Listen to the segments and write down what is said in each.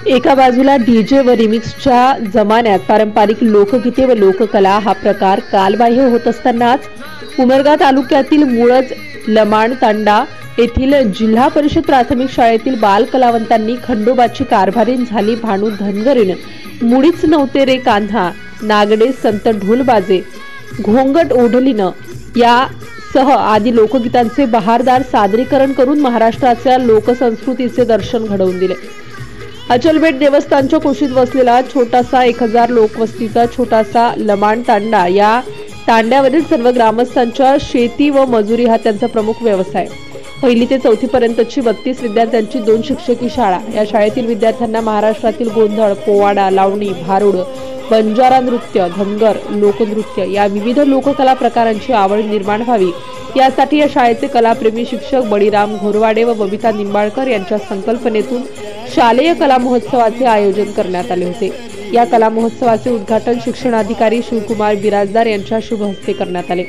एका बाजूला डीजे व रिमिक्सच्या जमान्यात पारंपरिक लोकगीते व लोककला हा प्रकार कालबाह्य होत असतानाच उमरगा तालुक्यातील मुळज लमाण तांडा येथील जिल्हा परिषद प्राथमिक शाळेतील बाल कलावंतांनी खंडोबाची कारभारीण झाली भानू धनगरीण, मुळीच नव्हते रे कान्हा, नागडे संत ढोलबाजे, घोंगट ओढलीनं या सह आदी लोकगीतांचे बहारदार सादरीकरण करून महाराष्ट्राच्या लोकसंस्कृतीचे दर्शन घडवून दिले। अचलबेट देवस्थानच्या कुशीत वसलेला छोटासा 1000 लोकवस्तीचा छोटासा लमाण तांडा, या तांड्यावरील सर्व ग्रामस्थांच्या शेती व मजुरी हा त्यांचा प्रमुख व्यवसाय। 1ली ते 4थी पर्यंतची 32 विद्यार्थ्यांची 2 शिक्षकी शाळा। या शाळेतील विद्यार्थ्यांना महाराष्ट्रातील गोंधळ, पोवाडा, लावणी, भारुड, बंजारा नृत्य, धनगर लोकनृत्य या विविध लोककला प्रकारांची आवड निर्माण व्हावी यासाठी या शाळेचे कलाप्रेमी शिक्षक बळीराम घोरवाडे व बबिता निंबाळकर यांच्या संकल्पनेतून शालेय कला महोत्सवाचे आयोजन करण्यात आले होते। या कला महोत्सवाचे उद्घाटन शिक्षणाधिकारी शिवकुमार बिराजदार यांच्या शुभ हस्ते करण्यात आले।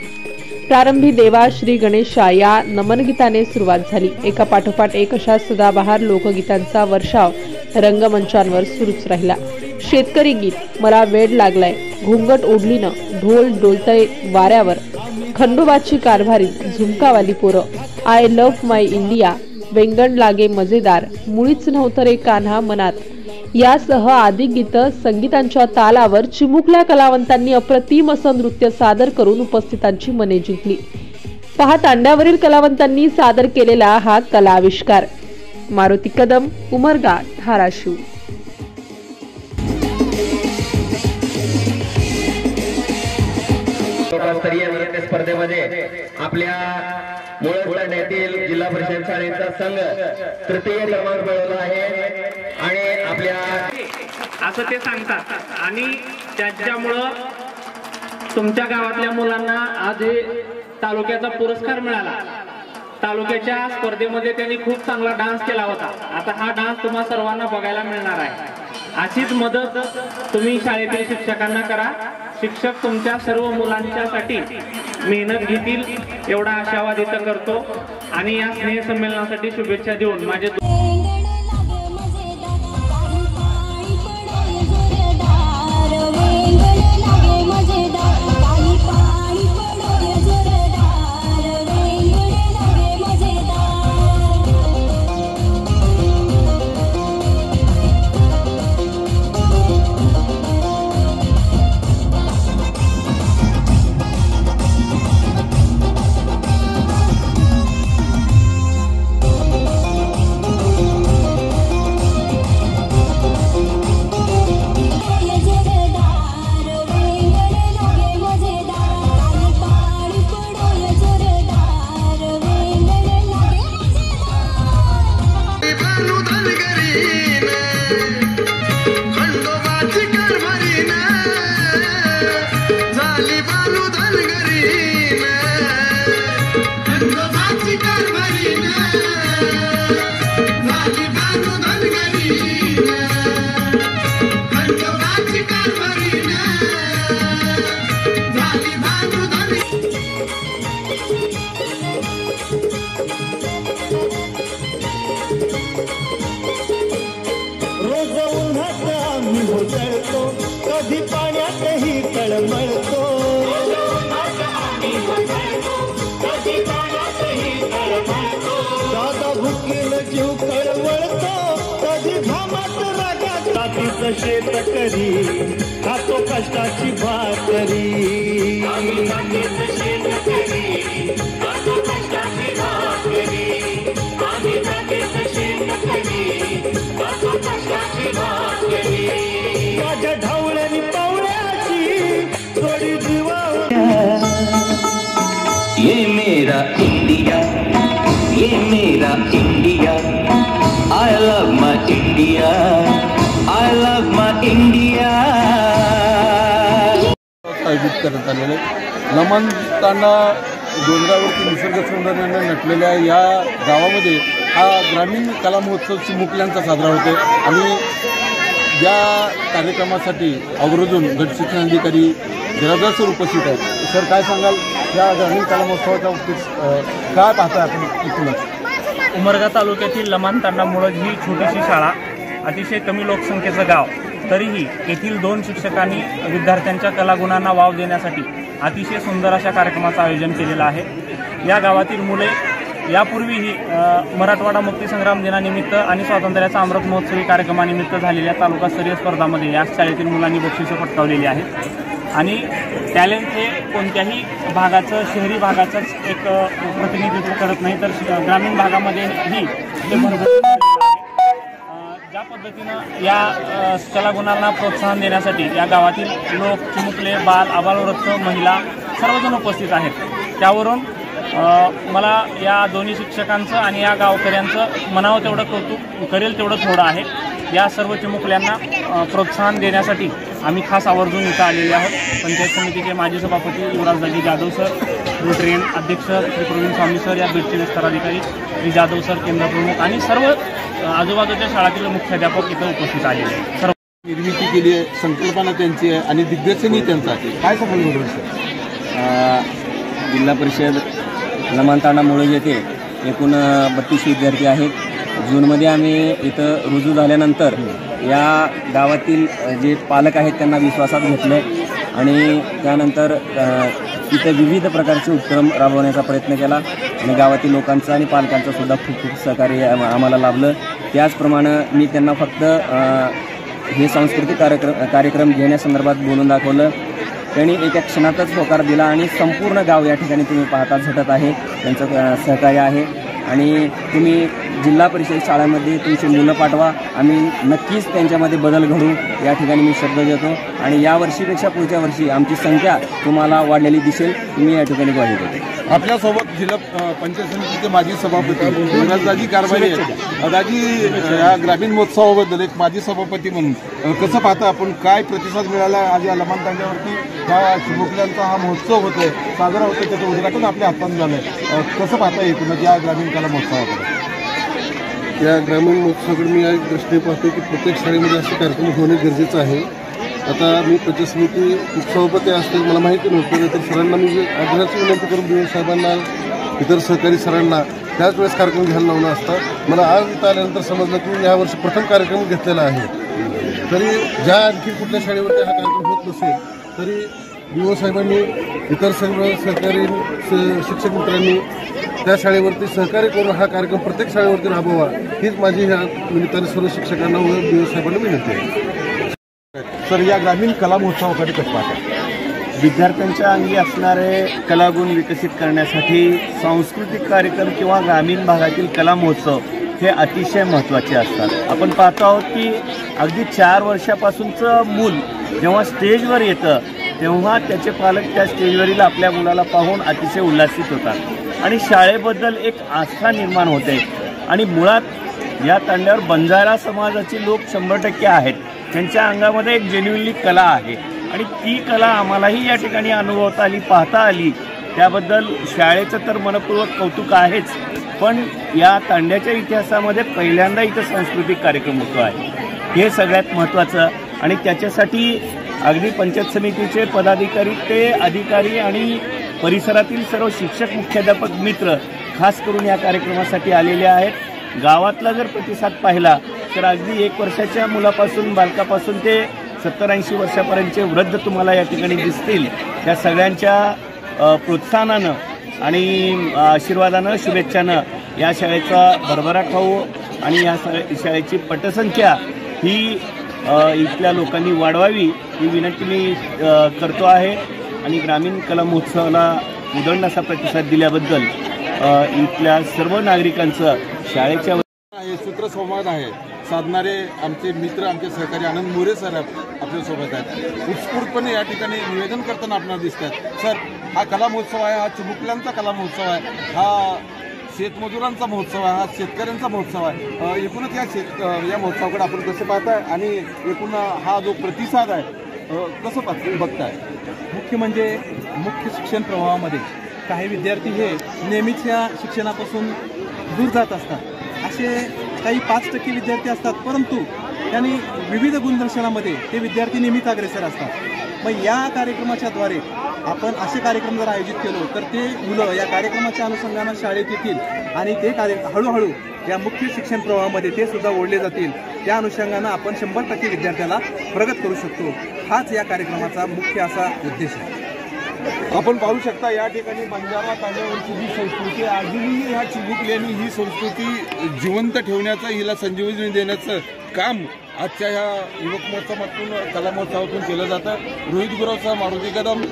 प्रारंभी देवा श्री गणेशा या नमनगीताने सुरुवात झाली। एका पाठोपाठ एक अशा सदाबहार लोकगीतांचा वर्षाव रंगमंचांवर सुरूच राहिला। शेतकरी गीत, मला वेड लागलाय, घोंगट ओढलीनं, ढोल डोलतय वाऱ्यावर, खंडोबाची कारभारी, झुमकावाली पोरं, आय लव्ह माय इंडिया, वेंगण लागे मजेदार, मुळीच नव्हतं रे कान्हा मनात यासह आदी गीतं संगीतांच्या तालावर चिमुकल्या कलावंतांनी अप्रतिम असं नृत्य सादर करून उपस्थितांची मने जिंकली। पहा तांड्यावरील कलावंतांनी सादर केलेला हा कलाविष्कार। मारुती कदम, उमरगा, धाराशिव। स्तरीय नृत्य स्पर्धेमध्ये आपल्या मुळज तांड्यातील जिल्हा परिषद शाळेचा संघ तृतीय क्रमांक मिळवला आहे आणि आपल्या असं ते सांगतात आणि त्याच्यामुळं तुमच्या गावातल्या मुलांना आज तालुक्याचा पुरस्कार मिळाला। तालुक्याच्या स्पर्धेमध्ये त्यांनी खूप चांगला डान्स केला होता। आता हा डान्स तुम्हा सर्वांना बघायला मिळणार आहे। अशीच मदत तुम्ही शाळेतील शिक्षकांना करा। शिक्षक तुमच्या सर्व मुलांच्यासाठी मेहनत घेतील एवढा आशावाद इथं करतो आणि या स्नेह संमेलनासाठी शुभेच्छा देऊन माझे कधी पाण्यातही तळमळतो, दादा भुकेल जीव कळवळतो, कधी घामात रागात जातीचं शेतकरी खातो कष्टाची भाकरी। माझ्या ढवळ्यानी पावळ्याची थोडी जीवा ये मेरा इंडिया, ये मेरा India, I love my India, I love my India। आयोजित करण्यात आलेले लमाण तांडा डोंगरावरती निसर्ग सौंदर्याने नटलेल्या या गावामध्ये हा ग्रामीण कला महोत्सव चिमुकल्यांचा साजरा होतो आणि या कार्यक्रमासाठी आवर्जून गट शिक्षणाधिकारी बिराजदार सर उपस्थित आहेत। सर काय सांगाल या ग्रामीण कला महोत्सवाच्या बाबतीत काय पाहताय आपण इथूनच? उमरगा तालुक्यातील लमाण तांडा मुळज ही छोटीशी शाळा अतिशय कमी लोकसंख्येचं गाव, तरीही येथील 2 शिक्षकांनी विद्यार्थ्यांच्या कलागुणांना वाव देण्यासाठी अतिशय सुंदर अशा कार्यक्रमाचं आयोजन केलेलं आहे। या गावातील मुले यापूर्वीही मराठवाडा मुक्तीसंग्राम दिनानिमित्त आणि स्वातंत्र्याचा अमृत महोत्सवी कार्यक्रमानिमित्त झालेल्या तालुकास्तरीय स्पर्धांमध्ये या शाळेतील मुलांनी बक्षिसं पटकावलेली आहेत आणि टॅलेंट हे कोणत्याही भागाचं, शहरी भागाचंच एक प्रतिनिधित्व करत नाही, तर ग्रामीण भागामध्येही ते भरभरून ज्या पद्धतीनं या कलागुणांना प्रोत्साहन देण्यासाठी या गावातील लोक, चिमुकले, बाल, आबालवृद्ध, महिला सर्वजण उपस्थित आहेत। त्यावरून मला या दोन्ही शिक्षकांचं आणि या गावकऱ्यांचं म्हणावं तेवढं कौतुक करेल तेवढं थोडं आहे। या सर्व चिमुकल्यांना प्रोत्साहन देण्यासाठी आम्ही खास आवर्जून इथं आलेले आहोत। पंचायत समितीचे माजी सभापती युवराजदाजी जाधव सर, रोटरियन अध्यक्ष श्री प्रवीण स्वामी सर, या बीटचे विस्ताराधिकारी श्री जाधव सर, केंद्र प्रमुख आणि सर्व आजूबाजूच्या शाळातील मुख्याध्यापक इथं उपस्थित आलेले आहेत। सर्व निर्मिती केली आहे, संकल्पना त्यांची आहे आणि दिग्दर्शनही त्यांचं आहे, काय सांगाल सर? जिल्हा परिषद लमाणतांडा मुळज येथे एकूण 32 विद्यार्थी आहेत। जूनमध्ये आम्ही इथं रुजू झाल्यानंतर या गावातील जे पालक आहेत त्यांना विश्वासात घेतलं आणि त्यानंतर इथं विविध प्रकारचे उपक्रम राबवण्याचा प्रयत्न केला आणि गावातील लोकांचं आणि पालकांचं सुद्धा खूप खूप सहकार्य आम्हाला लाभलं। त्याचप्रमाणे मी त्यांना फक्त हे सांस्कृतिक कार्यक्रम घेण्यासंदर्भात बोलून दाखवलं। त्यांनी एका क्षणातच होकार दिला आणि संपूर्ण गाव या ठिकाणी तुम्ही पाहता झटत आहे, त्यांचं सहकार्य आहे आणि तुम्ही जिल्हा परिषद शाळेमध्ये तुमची मुलं पाठवा, आम्ही नक्कीच त्यांच्यामध्ये बदल घडू या ठिकाणी मी शब्द देतो आणि या वर्षीपेक्षा पुढच्या वर्षी आमची संख्या तुम्हाला वाढलेली दिसेल, मी या ठिकाणी ग्वाही देतो। आपल्यासोबत जिल्हा पंचायत समितीचे माजी सभापती युवराजदाजी कारभारी आहेत। दाजी, या ग्रामीण महोत्सवाबद्दल एक माजी सभापती म्हणून कसं पाहता आपण, काय प्रतिसाद मिळाला आज या लमाणतांड्यावरती? ह्या चिमुकल्यांचा हा महोत्सव होतोय, साजरा होतोय, त्याचं उद्घाटन आपल्या हातानं झालंय, कसं पाहता एकूणच या ग्रामीण कला महोत्सवाकडे? या ग्रामीण महोत्सवाकडे मी या दृष्टीने पाहतो की प्रत्येक शाळेमध्ये असे कार्यक्रम होणे गरजेचं आहे। आता मी पंचायत समिती उपसभापती असतील, मला माहिती नव्हतं, तर सरांना मी आग्रहाची विनंती करून बीओ साहेबांना, इतर सहकारी सरांना त्याच वेळेस कार्यक्रम घ्यायला लावला असता। मला आज इथं आल्यानंतर समजलं की यावर्षी प्रथम कार्यक्रम घेतलेला आहे, तरी ज्या आणखी कुठल्या शाळेवरती हा कार्यक्रम होत नसेल तरी बीओ साहेबांनी, इतर सर्व सहकारी शिक्षक मित्रांनी त्या शाळेवरती सहकार्य करून हा कार्यक्रम प्रत्येक शाळेवरती राबवा, हीच माझी ह्या निमित्ताने सर्व शिक्षकांना व बीओ साहेबांना विनंती आहे। सर, या ग्रामीण कला महोत्सवाकडे कसं पाहता? विद्यार्थ्यांच्या अंगी असणारे कलागुण विकसित करण्यासाठी सांस्कृतिक कार्यक्रम किंवा ग्रामीण भागातील कला महोत्सव हे अतिशय महत्त्वाचे असतात। आपण पाहतो आहोत की अगदी 4 वर्षापासूनचं मूल जेव्हा स्टेजवर येतं तेव्हा त्याचे पालक त्या स्टेजवरील आपल्या मुलाला पाहून अतिशय उल्हासित होतात आणि शाळेबद्दल एक आस्था निर्माण होते आणि मुळात या तांड्यावर बंजारा समाजाचे लोक 100% आहेत, त्यांच्या अंगामध्ये एक जेन्युइनली कला आहे आणि ती कला आम्हालाही या ठिकाणी अनुभवता आली, पाहता आली, त्याबद्दल शाळेचं तर मनपूर्वक कौतुक आहेच, पण या तांड्याच्या इतिहासामध्ये पहिल्यांदा इथं सांस्कृतिक कार्यक्रम होतो आहे, हे सगळ्यात महत्त्वाचं आणि त्याच्यासाठी अगदी पंचायत समितीचे पदाधिकारी ते अधिकारी आणि परिसरातील सर्व शिक्षक मुख्याध्यापक मित्र खास करून या कार्यक्रमासाठी आलेले आहेत। गावातला जर प्रतिसाद पाहिला तर अगदी 1 वर्षाच्या मुलापासून, बालकापासून ते 70-80 वर्षापर्यंतचे वृद्ध तुम्हाला या ठिकाणी दिसतील। त्या सगळ्यांच्या प्रोत्साहनानं आणि आशीर्वादानं, शुभेच्छानं या शाळेचा भरभराट होऊ आणि या शाळेची पटसंख्या ही इथल्या लोकांनी वाढवावी ही विनंती मी करतो आहे आणि ग्रामीण कला महोत्सवाला उदंड असा प्रतिसाद दिल्याबद्दल इथल्या सर्व नागरिकांचं शाळेच्या सूत्रसंवाद आहे साधणारे आमचे मित्र, आमचे सहकारी आनंद मोरे सर आपल्यासोबत आहेत। उत्स्फूर्तपणे या ठिकाणी निवेदन करताना आपल्याला दिसतात। सर, हा कला महोत्सव आहे, हा चिमुकल्यांचा कला महोत्सव आहे, हा शेतमजुरांचा महोत्सव आहे, हा शेतकऱ्यांचा महोत्सव आहे। एकूणच या महोत्सवाकडे आपण कसं पाहताय आणि एकूण हा जो प्रतिसाद आहे कसं बघताय? मुख्य म्हणजे मुख्य शिक्षण प्रवाहामध्ये काही विद्यार्थी हे नेहमीच्या शिक्षणापासून दूर जात असतात। असे काही 5% विद्यार्थी असतात, परंतु त्यांनी विविध गुणदर्शनामध्ये ते विद्यार्थी नेहमीच अग्रेसर असतात। मग या कार्यक्रमाच्या द्वारे आपण असे कार्यक्रम जर आयोजित केलो तर ते मुलं या कार्यक्रमाच्या अनुषंगानं शाळेत येतील आणि ते हळूहळू या मुख्य शिक्षण प्रवाहामध्ये ते सुद्धा ओढले जातील. त्या अनुषंगानं आपण 100% विद्यार्थ्याला प्रगत करू शकतो. हाच या कार्यक्रमाचा मुख्य असा उद्देश आहे. आपण पाहू शकता या ठिकाणी बंजारा तांड्यावरची जी संस्कृती अजूनही ह्या चिमुकल्यांनी ही संस्कृती जिवंत ठेवण्याचं, हिला संजीवनी देण्याचं काम आजच्या ह्या युवक महोत्सवातून, कला महोत्सवातून केलं जातं. रोहित गुरवसह मारुती कदम,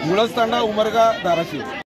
मुळज तांडा, उमरगा, धाराशिव.